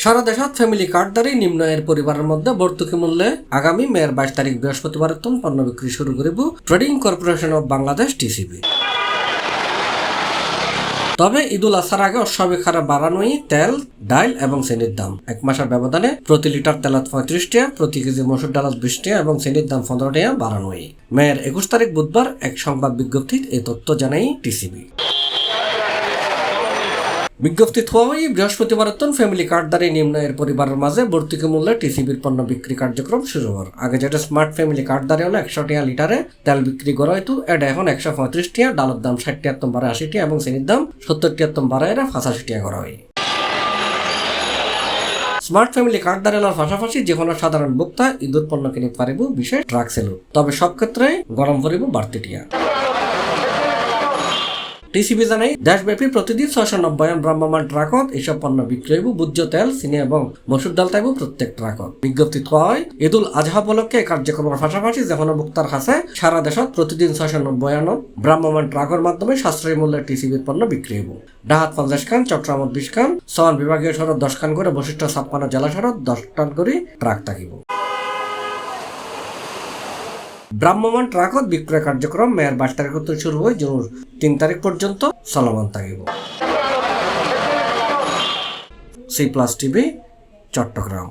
সারা দেশত ফ্যামিলি কার্ডধারী নিম্ন আয়ের পরিবারের মধ্যে ভর্তুকি মূল্যে আগামী মের 22 তারিখ বৃহস্পতিবার পণ্য বিক্রি শুরু করিব trading corporation of Bangladesh TCB. তবে ঈদুল আজহার আগে অস্বাভাবিক হারে বাড়ানোই তেল, ডাল এবং চিনির দাম। এক মাসের ব্যবধানে প্রতি লিটার তেলত 35 টাকা, প্রতি কেজি মসুর ডালত 20 টাকা এবং চিনির দাম 15 টাকা বাড়ানোই। মের 21 তারিখ বুধবার এক সংবাদ বিজ্ঞপ্তিত এই তথ্য জানাই টিসিবি। বিজ্ঞপ্তি হওয়াই বৃহস্পতিবার ফ্যামিলি কার্ডধারী নিম্ন আয়ের পরিবারের মাঝে ভর্তুকি মূল্যে টিসিবির পণ্য বিক্রি কার্যক্রম শুরু হওয়ার আগে যেটা স্মার্ট ফ্যামিলি কার্ডধারী হলো 100 টাকা লিটারে তেল বিক্রি করা হইতো, এটা এখন 135 টাকা, ডালের দাম 60 টাকা বাড়ে 80 টাকা এবং চিনির দাম 70 টাকা বাড়ে 85 টাকা করা হয়। স্মার্ট ফ্যামিলি কার্ডধারী হওয়ার পাশাপাশি যে কোনো সাধারণ ভোক্তা ঈদের পণ্য কিনে পারিব বিশেষ ট্রাক সেলু, তবে সব ক্ষেত্রে গরম করিব বাড়তি টিয়া। টিসিবি জানাই দেশব্যাপী প্রতিদিন 690 ভ্রাম্যমাণ ট্রাকত এইসব পণ্য বিক্রি হইব। ভোজ্য তেল, চিনি এবং মসুর ডাল তাইব প্রত্যেক ট্রাকত। বিজ্ঞপ্তি হয় ঈদুল আজহা উপলক্ষে কার্যক্রমের পাশাপাশি যে কোনো ভোক্তার কাছে সারা দেশত প্রতিদিন 690 ভ্রাম্যমাণ ট্রাকের মাধ্যমে সাশ্রয়ী মূল্যে টিসিবির পণ্য বিক্রি হইব। ঢাকাত 50 খান, চট্টগ্রাম 20 খান, সওয়ান বিভাগীয় সড়ক 10 খান করে, বৈশিষ্ট্য 56 জেলা সড়ক 10 খান করে ট্রাক থাকিব। ভ্রাম্যমাণ ট্রাকত বিক্রয় কার্যক্রম মেয়ের 22 তারিখ শুরু হয়, জুন 3 তারিখ পর্যন্ত চলমান থাকিব। C plus TV, Chittagong.